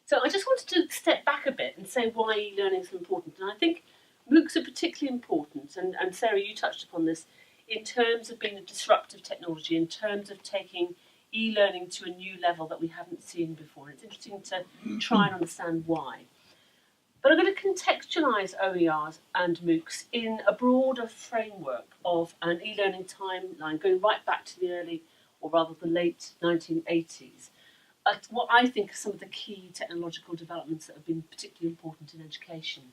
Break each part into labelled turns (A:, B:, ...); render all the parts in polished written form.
A: So I just wanted to step back a bit and say why e-learning is important. And I think MOOCs are particularly important, and Sarah, you touched upon this, in terms of being a disruptive technology, in terms of taking e-learning to a new level that we haven't seen before. And it's interesting to try and understand why. But I'm going to contextualise OERs and MOOCs in a broader framework of an e-learning timeline going right back to the early, or rather the late 1980s. What I think are some of the key technological developments that have been particularly important in education.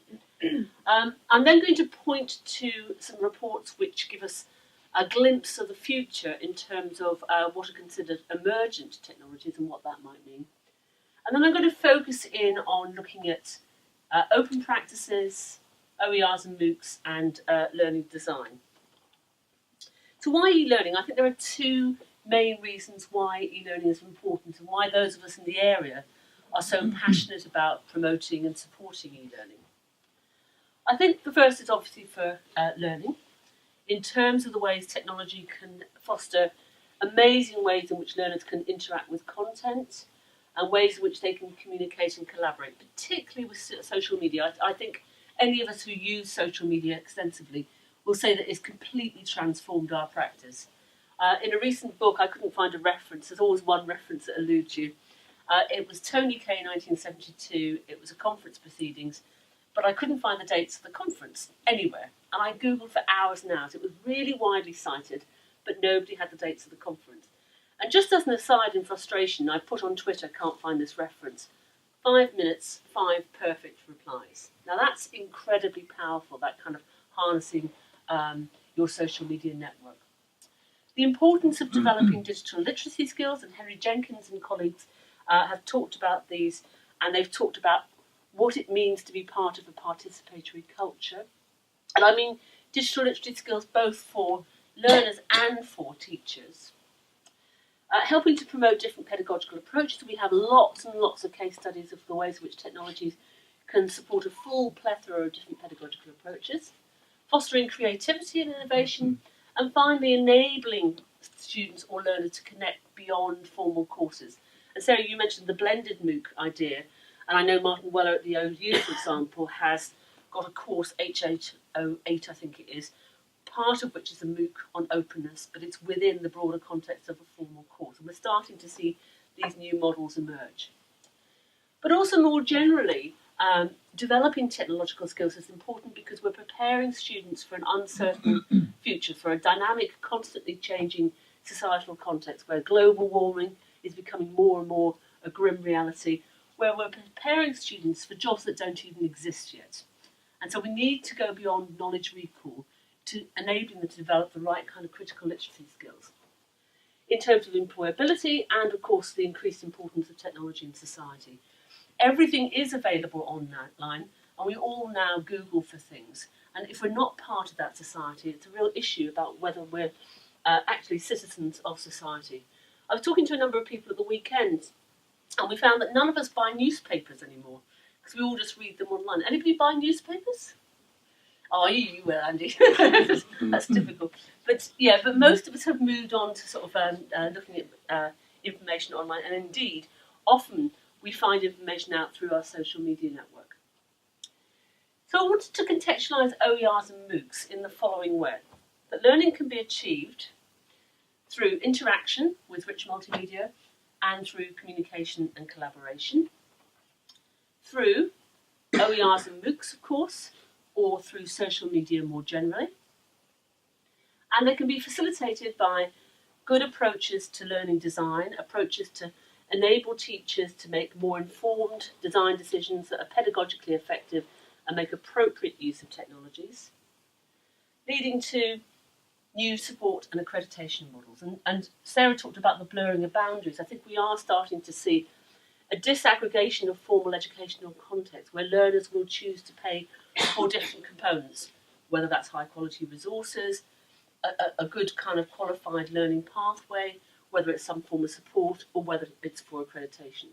A: I'm then going to point to some reports which give us a glimpse of the future in terms of what are considered emergent technologies and what that might mean. And then I'm going to focus in on looking at open practices, OERs and MOOCs, and learning design. So why e-learning? I think there are two main reasons why e-learning is important and why those of us in the area are so passionate about promoting and supporting e-learning. I think the first is obviously for learning, in terms of the ways technology can foster amazing ways in which learners can interact with content and ways in which they can communicate and collaborate, particularly with social media. I think any of us who use social media extensively will say that it's completely transformed our practice. In a recent book, I couldn't find a reference. There's always one reference that eludes you. It was Tony K 1972. It was a conference proceedings, but I couldn't find the dates of the conference anywhere. And I Googled for hours and hours. It was really widely cited, but nobody had the dates of the conference. And just as an aside in frustration, I put on Twitter, can't find this reference, 5 minutes, 5 perfect replies. Now that's incredibly powerful, that kind of harnessing your social media network. The importance of developing digital literacy skills, and Henry Jenkins and colleagues have talked about these, and they've talked about what it means to be part of a participatory culture. And I mean digital literacy skills both for learners and for teachers. Helping to promote different pedagogical approaches. We have lots and lots of case studies of the ways in which technologies can support a full plethora of different pedagogical approaches. Fostering creativity and innovation. And finally, enabling students or learners to connect beyond formal courses. And Sarah, you mentioned the blended MOOC idea, and I know Martin Weller at the OU, for example, has got a course, H808, I think it is, part of which is a MOOC on openness, but it's within the broader context of a formal course. And we're starting to see these new models emerge. But also more generally, developing technological skills is important because we're preparing students for an uncertain future, for a dynamic, constantly changing societal context where global warming is becoming more and more a grim reality, where we're preparing students for jobs that don't even exist yet. And so we need to go beyond knowledge recall to enabling them to develop the right kind of critical literacy skills. In terms of employability and, of course, the increased importance of technology in society. Everything is available online, and we all now Google for things. And if we're not part of that society, it's a real issue about whether we're actually citizens of society. I was talking to a number of people at the weekend, and we found that none of us buy newspapers anymore, because we all just read them online. Anybody buy newspapers? Oh, you will, Andy. That's difficult. But yeah, but most of us have moved on to sort of looking at information online, and indeed, often we find information out through our social media network. So I wanted to contextualise OERs and MOOCs in the following way. That learning can be achieved through interaction with rich multimedia and through communication and collaboration. Through OERs and MOOCs, of course, or through social media more generally. And they can be facilitated by good approaches to learning design, approaches to enable teachers to make more informed design decisions that are pedagogically effective and make appropriate use of technologies, leading to new support and accreditation models. And Sarah talked about the blurring of boundaries. I think we are starting to see a disaggregation of formal educational context where learners will choose to pay for different components, whether that's high quality resources, a good kind of qualified learning pathway, whether it's some form of support or whether it's for accreditation.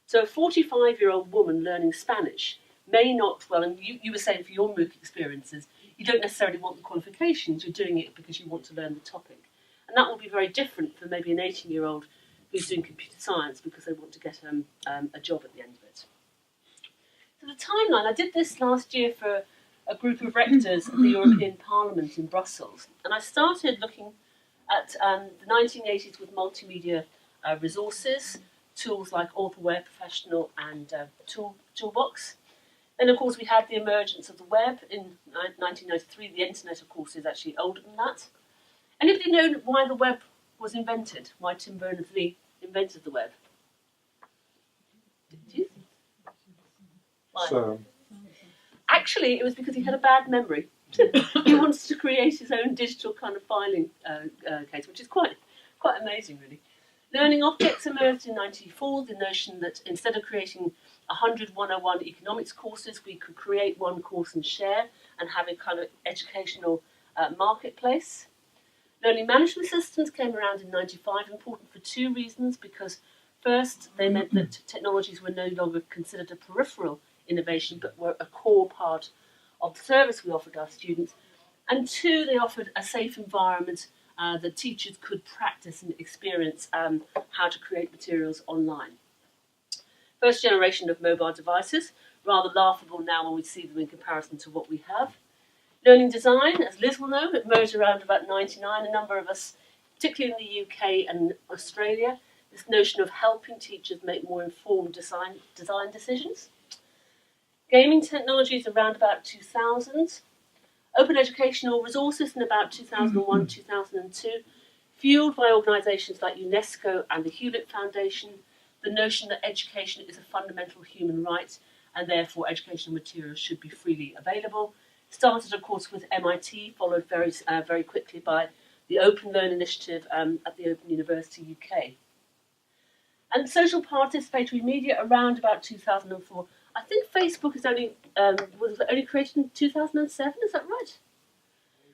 A: So a 45-year-old woman learning Spanish may not, well, and you were saying for your MOOC experiences, you don't necessarily want the qualifications, you're doing it because you want to learn the topic. And that will be very different from maybe an 18-year-old who's doing computer science because they want to get a job at the end of it. So the timeline, I did this last year for a group of rectors at the European Parliament in Brussels, and I started looking at the 1980s with multimedia resources, tools like Authorware Professional and Toolbox. Then, of course, we had the emergence of the web in 1993. The internet, of course, is actually older than that. Anybody know why the web was invented? Why Tim Berners-Lee invented the web? Did you? Why?
B: So,
A: Actually, it was because he had a bad memory. He wanted to create his own digital kind of filing case, which is quite amazing, really. Learning objects emerged in 1994, the notion that instead of creating 100 101 economics courses, we could create one course and share and have a kind of educational marketplace. Learning management systems came around in 95, important for two reasons, because first, they meant that technologies were no longer considered a peripheral innovation, but were a core part of the service we offered our students. And two, they offered a safe environment that teachers could practice and experience how to create materials online. First generation of mobile devices, rather laughable now when we see them in comparison to what we have. Learning design, as Liz will know, emerged around about 99. A number of us, particularly in the UK and Australia, this notion of helping teachers make more informed design decisions. Gaming technologies around about 2000. Open educational resources in about 2001, 2002, fueled by organisations like UNESCO and the Hewlett Foundation, the notion that education is a fundamental human right and therefore educational materials should be freely available. Started, of course, with MIT, followed very quickly by the Open Learn initiative at the Open University UK. And social participatory media around about 2004. I think Facebook is was only created in 2007, is that right?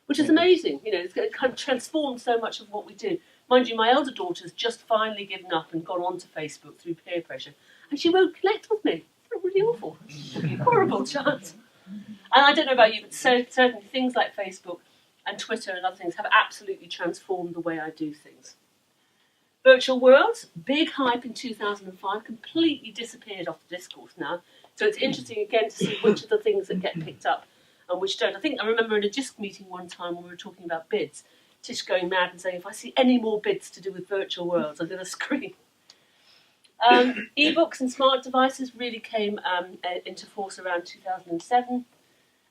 A: Which is amazing, you know, it's kind of transformed so much of what we do. Mind you, my elder daughter's just finally given up and gone onto Facebook through peer pressure, and she won't connect with me. It's really awful. Horrible chance. And I don't know about you, but certainly things like Facebook and Twitter and other things have absolutely transformed the way I do things. Virtual worlds, big hype in 2005, completely disappeared off the discourse now. So it's interesting again to see which of the things that get picked up and which don't. I remember in a JISC meeting one time when we were talking about bids, Tish going mad and saying, if I see any more bids to do with virtual worlds, I'm going to scream. E-books and smart devices really came into force around 2007.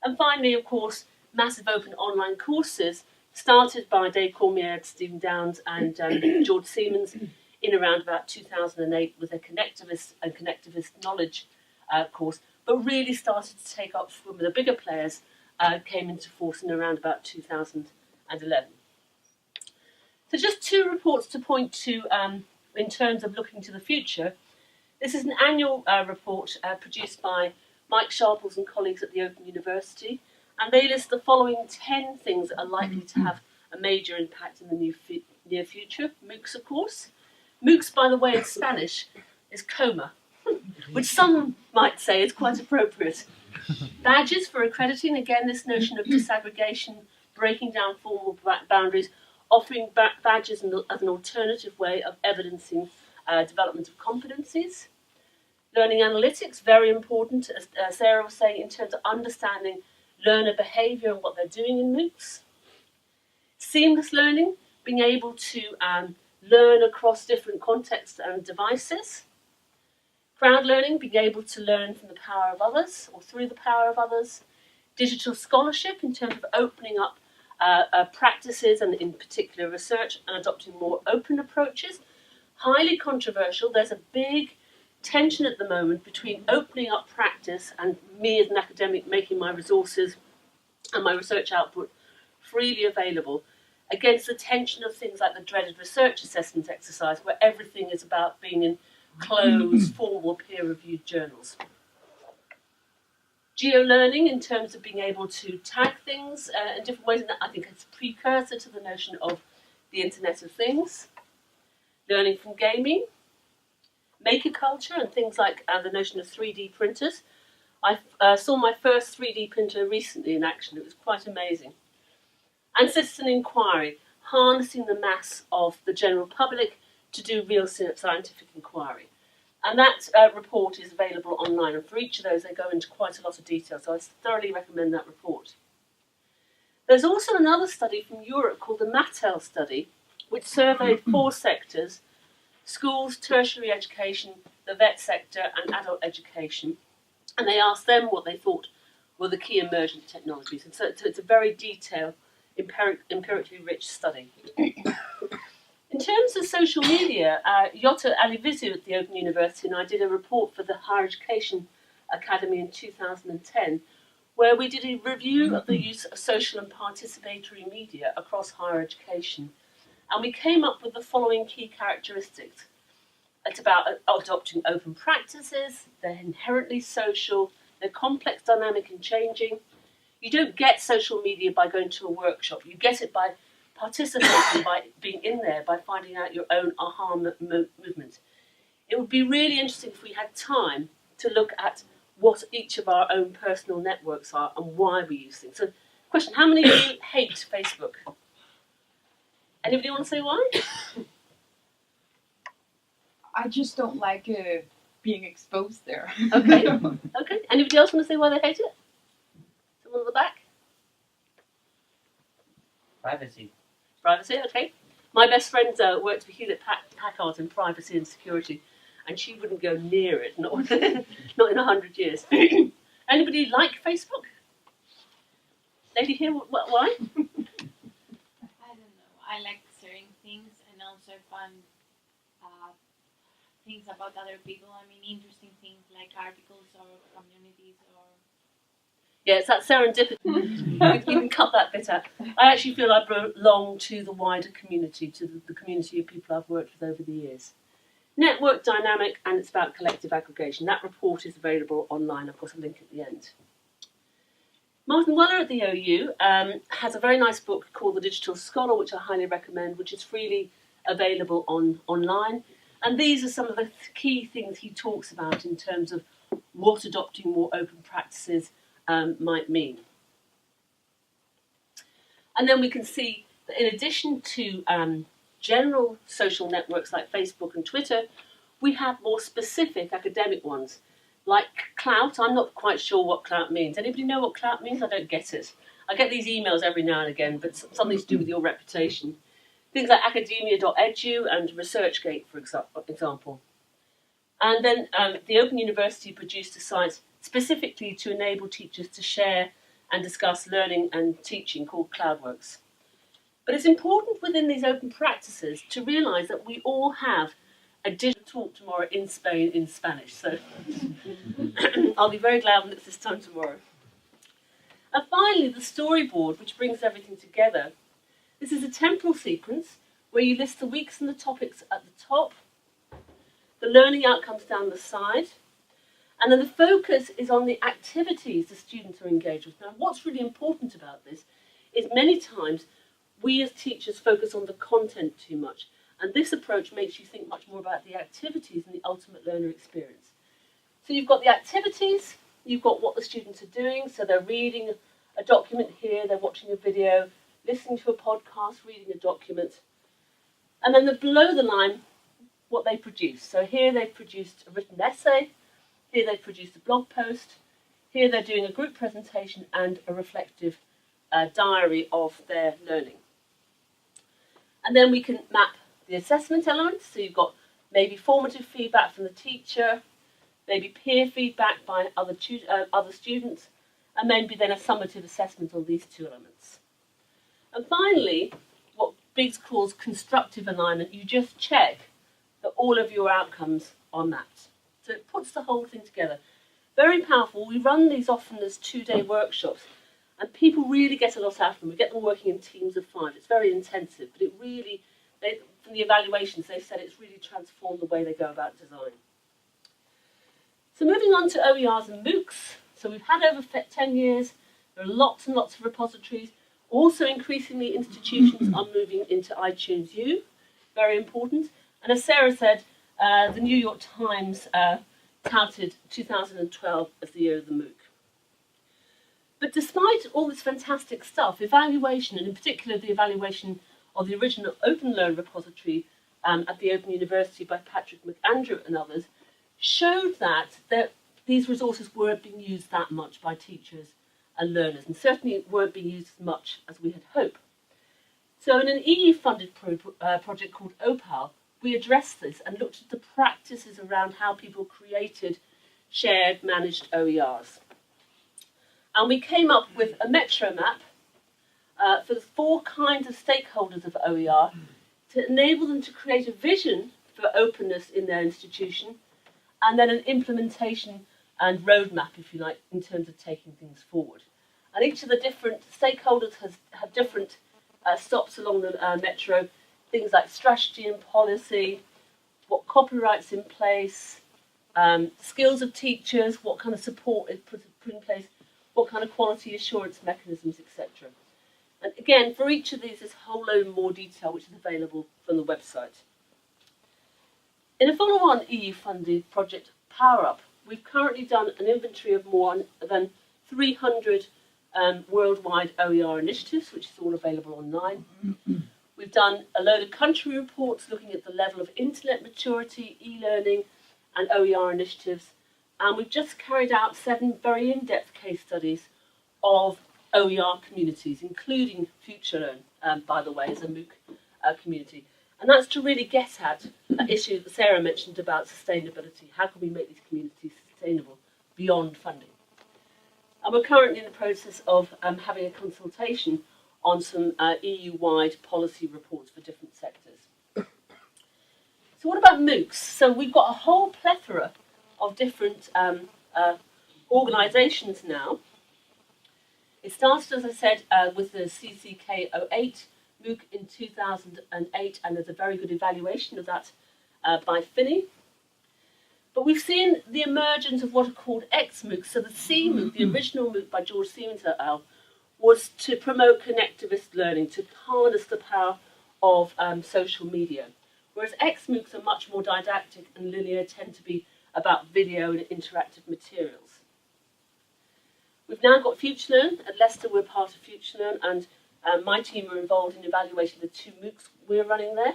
A: And finally, of course, massive open online courses started by Dave Cormier, Stephen Downes and George Siemens in around about 2008 with a connectivist knowledge course, but really started to take up from the bigger players, came into force in around about 2011. So just two reports to point to in terms of looking to the future. This is an annual report produced by Mike Sharples and colleagues at the Open University, and they list the following 10 things that are likely to have a major impact in the near future. MOOCs, of course. MOOCs, by the way, in Spanish, is coma, which some might say is quite appropriate. Badges for accrediting, again, this notion of disaggregation, breaking down formal boundaries, offering badges as an alternative way of evidencing development of competencies. Learning analytics, very important, as Sarah was saying, in terms of understanding learner behaviour and what they're doing in MOOCs. Seamless learning, being able to learn across different contexts and devices. Crowd learning, being able to learn from the power of others or through the power of others. Digital scholarship, in terms of opening up practices and in particular research and adopting more open approaches. Highly controversial. There's a big tension at the moment between opening up practice and me as an academic making my resources and my research output freely available against the tension of things like the dreaded research assessment exercise where everything is about being in closed, formal, peer-reviewed journals. Geo-learning in terms of being able to tag things in different ways, and I think it's a precursor to the notion of the Internet of Things. Learning from gaming, maker culture, and things like the notion of 3D printers. I saw my first 3D printer recently in action. It was quite amazing. And citizen inquiry, harnessing the mass of the general public to do real scientific inquiry. And that report is available online, and for each of those they go into quite a lot of detail, so I thoroughly recommend that report. There's also another study from Europe called the Mattel study, which surveyed 4 sectors: schools, tertiary education, the vet sector and adult education, and they asked them what they thought were the key emergent technologies. And so it's a very detailed, empirically rich study. In terms of social media, Jutta Alivizu at the Open University and I did a report for the Higher Education Academy in 2010, where we did a review of the use of social and participatory media across higher education. And we came up with the following key characteristics. It's about adopting open practices, they're inherently social, they're complex, dynamic and changing. You don't get social media by going to a workshop, you get it by participating, by being in there, by finding out your own aha movement. It would be really interesting if we had time to look at what each of our own personal networks are and why we use things. So, question, how many of you hate Facebook? Anybody want to say why?
B: I just don't like being exposed there.
A: Okay. Okay. Anybody else want to say why they hate it? Someone at the back?
C: Privacy.
A: Privacy, okay. My best friend worked for Hewlett Packard in privacy and security, and she wouldn't go near it, not in 100 years. Anybody like Facebook? Lady here, why?
D: I don't know. I like sharing things and also fun things about other people. I mean, interesting things like articles or communities or...
A: Yeah, it's that serendipity. You can cut that bit out. I actually feel I belong to the wider community, to the community of people I've worked with over the years. Network dynamic, and it's about collective aggregation. That report is available online. I've got a link at the end. Martin Weller at the OU has a very nice book called The Digital Scholar, which I highly recommend, which is freely available online. And these are some of the key things he talks about in terms of what adopting more open practices might mean. And then we can see that in addition to general social networks like Facebook and Twitter, we have more specific academic ones, like clout. I'm not quite sure what clout means. Anybody know what clout means? I don't get it. I get these emails every now and again, but something to do with your reputation. Things like academia.edu and ResearchGate, for example. And then the Open University produced a site specifically to enable teachers to share and discuss learning and teaching called CloudWorks. But it's important within these open practices to realise that we all have a digital talk tomorrow in Spain in Spanish. So I'll be very glad when it's this time tomorrow. And finally, the storyboard, which brings everything together. This is a temporal sequence where you list the weeks and the topics at the top, the learning outcomes down the side, and then the focus is on the activities the students are engaged with. Now, what's really important about this is many times we as teachers focus on the content too much, and this approach makes you think much more about the activities and the ultimate learner experience. So you've got the activities, you've got what the students are doing, so they're reading a document here, they're watching a video, listening to a podcast, reading a document, and then below the line, what they produce. So here they've produced a written essay, here they've produced a blog post, here they're doing a group presentation and a reflective diary of their learning. And then we can map the assessment elements, so you've got maybe formative feedback from the teacher, maybe peer feedback by other students, and maybe then a summative assessment on these two elements. And finally, what Biggs calls constructive alignment, you just check that all of your outcomes are mapped. So it puts the whole thing together. Very powerful. We run these often as 2-day workshops, and people really get a lot out of them. We get them working in teams of 5. It's very intensive, but it really, from the evaluations, they've said it's really transformed the way they go about design. So moving on to OERs and MOOCs. So we've had over 10 years. There are lots and lots of repositories. Also, increasingly, institutions are moving into iTunes U. Very important. And as Sarah said, the New York Times touted 2012 as the year of the MOOC. But despite all this fantastic stuff, evaluation, and in particular the evaluation of the original Open Learn repository at the Open University by Patrick McAndrew and others, showed that these resources weren't being used that much by teachers and learners, and certainly weren't being used as much as we had hoped. So in an EU-funded project called OPAL, we addressed this and looked at the practices around how people created shared managed OERs. And we came up with a metro map for the 4 kinds of stakeholders of OER to enable them to create a vision for openness in their institution, and then an implementation and roadmap, if you like, in terms of taking things forward. And each of the different stakeholders have different stops along the metro, things like strategy and policy, what copyright's in place, skills of teachers, what kind of support is put in place, what kind of quality assurance mechanisms, etc. And again, for each of these, there's a whole load more detail which is available from the website. In a follow-on EU-funded project, Power Up, we've currently done an inventory of more than 300 worldwide OER initiatives, which is all available online. We've done a load of country reports looking at the level of internet maturity, e-learning, and OER initiatives. And we've just carried out 7 very in-depth case studies of OER communities, including FutureLearn, by the way, as a MOOC community. And that's to really get at an issue that Sarah mentioned about sustainability. How can we make these communities sustainable beyond funding? And we're currently in the process of having a consultation on some EU-wide policy reports for different sectors. So what about MOOCs? So we've got a whole plethora of different organisations now. It started, as I said, with the CCK08 MOOC in 2008, and there's a very good evaluation of that by Finney. But we've seen the emergence of what are called X-MOOCs. So the C MOOC, the original MOOC by George Siemens et al., was to promote connectivist learning, to harness the power of social media. Whereas X-MOOCs are much more didactic and linear, tend to be about video and interactive materials. We've now got FutureLearn. At Leicester, we're part of FutureLearn, and my team are involved in evaluating the 2 MOOCs we're running there.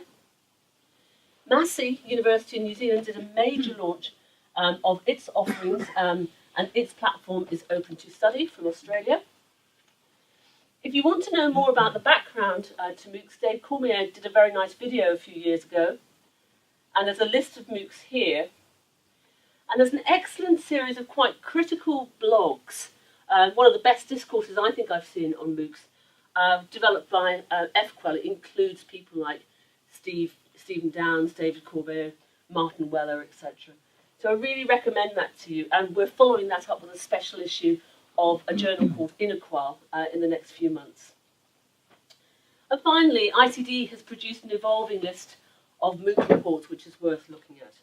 A: Massey University in New Zealand did a major launch of its offerings, and its platform is open to study from Australia. If you want to know more about the background to MOOCs, Dave Cormier did a very nice video a few years ago, and there's a list of MOOCs here. And there's an excellent series of quite critical blogs, one of the best discourses I think I've seen on MOOCs, developed by FQual. It includes people like Stephen Downes, David Corbett, Martin Weller, etc. So I really recommend that to you, and we're following that up with a special issue of a journal called Inequal in the next few months. And finally, ICD has produced an evolving list of MOOC reports which is worth looking at.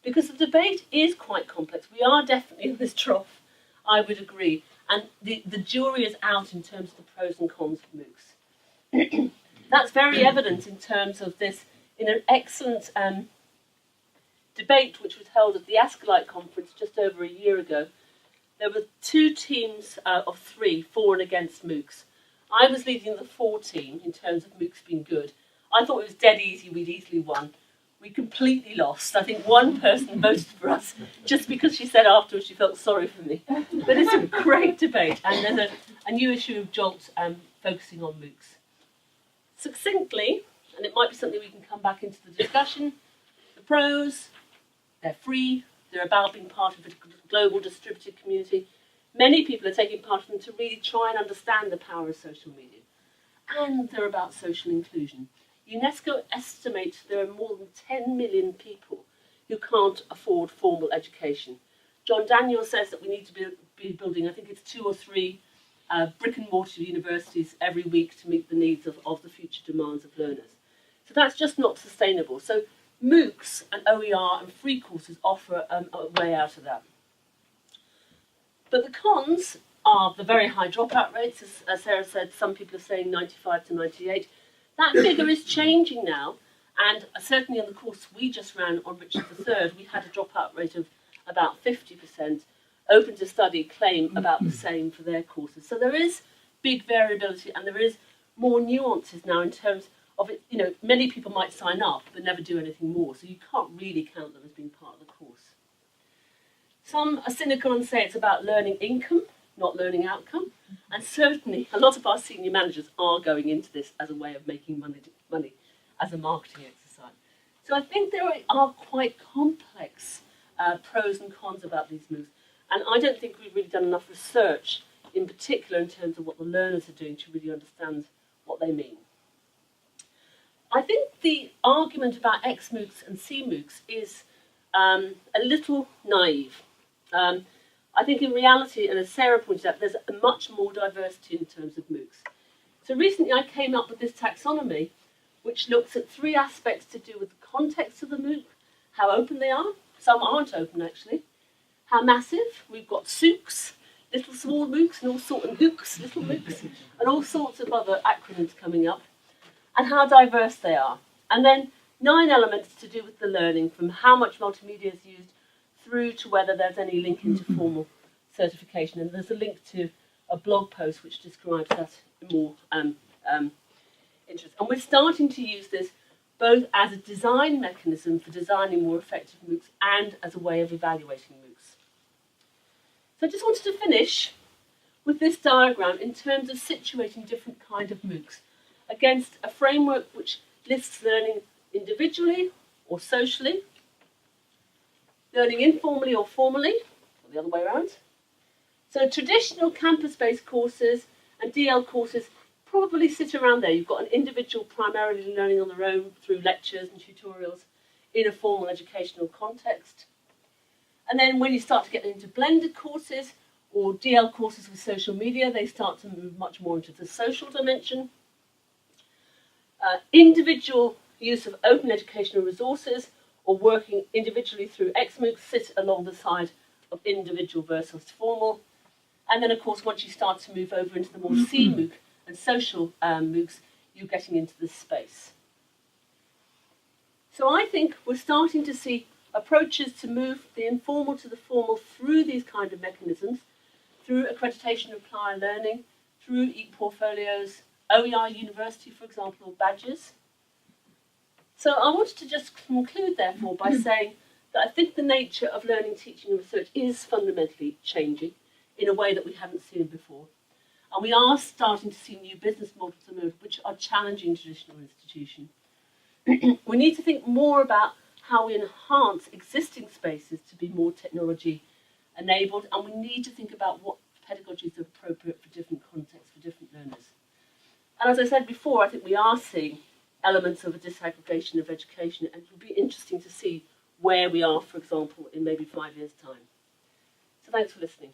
A: Because the debate is quite complex. We are definitely in this trough, I would agree. And the jury is out in terms of the pros and cons of MOOCs. That's very evident in terms of this, in an excellent debate which was held at the Ascalite conference just over a year ago. There were 2 teams of 3, for and against MOOCs. I was leading the 4 team in terms of MOOCs being good. I thought it was dead easy, we'd easily won. We completely lost. I think one person voted for us just because she said afterwards she felt sorry for me. But it's a great debate, and there's a new issue of Jolt focusing on MOOCs. Succinctly, and it might be something we can come back into the discussion, the pros, they're free, they're about being part of a global distributed community. Many people are taking part of them to really try and understand the power of social media. And they're about social inclusion. UNESCO estimates there are more than 10 million people who can't afford formal education. John Daniel says that we need to be building, I think it's 2 or 3 brick and mortar universities every week to meet the needs of the future demands of learners. So that's just not sustainable. So MOOCs and OER and free courses offer a way out of that. But the cons are the very high dropout rates. As Sarah said, some people are saying 95 to 98. That figure is changing now, and certainly in the course we just ran on Richard III, we had a dropout rate of about 50%. Open to Study claim about the same for their courses. So there is big variability, and there is more nuances now in terms of it. You know, many people might sign up but never do anything more, so you can't really count them as being part of the course. Some are cynical and say it's about learning income, not learning outcome. And certainly a lot of our senior managers are going into this as a way of making money as a marketing exercise. So I think there are quite complex pros and cons about these MOOCs. And I don't think we've really done enough research, in particular in terms of what the learners are doing, to really understand what they mean. I think the argument about X MOOCs and C MOOCs is a little naive. I think in reality, and as Sarah pointed out, there's much more diversity in terms of MOOCs. So recently I came up with this taxonomy, which looks at 3 aspects to do with the context of the MOOC, how open they are, some aren't open actually, how massive, we've got SOOCs, little small MOOCs, and all sorts of MOOCs, little MOOCs, and all sorts of other acronyms coming up, and how diverse they are. And then 9 elements to do with the learning, from how much multimedia is used through to whether there's any link into formal certification. And there's a link to a blog post which describes that in more interest. And we're starting to use this both as a design mechanism for designing more effective MOOCs and as a way of evaluating MOOCs. So I just wanted to finish with this diagram in terms of situating different kinds of MOOCs against a framework which lists learning individually or socially, learning informally or formally, or the other way around. So traditional campus-based courses and DL courses probably sit around there. You've got an individual primarily learning on their own through lectures and tutorials in a formal educational context. And then when you start to get into blended courses or DL courses with social media, they start to move much more into the social dimension. Individual use of open educational resources or working individually through X MOOCs sit along the side of individual versus formal. And then, of course, once you start to move over into the more C MOOC and social MOOCs, you're getting into this space. So I think we're starting to see approaches to move the informal to the formal through these kind of mechanisms, through accreditation of applied learning, through e-portfolios, OER University, for example, or badges. So I wanted to just conclude, therefore, by saying that I think the nature of learning, teaching and research is fundamentally changing in a way that we haven't seen before. And we are starting to see new business models emerge which are challenging traditional institutions. We need to think more about how we enhance existing spaces to be more technology enabled, and we need to think about what pedagogies are appropriate for different contexts, for different learners. And as I said before, I think we are seeing elements of a disaggregation of education, and it will be interesting to see where we are, for example, in maybe 5 years' time. So thanks for listening.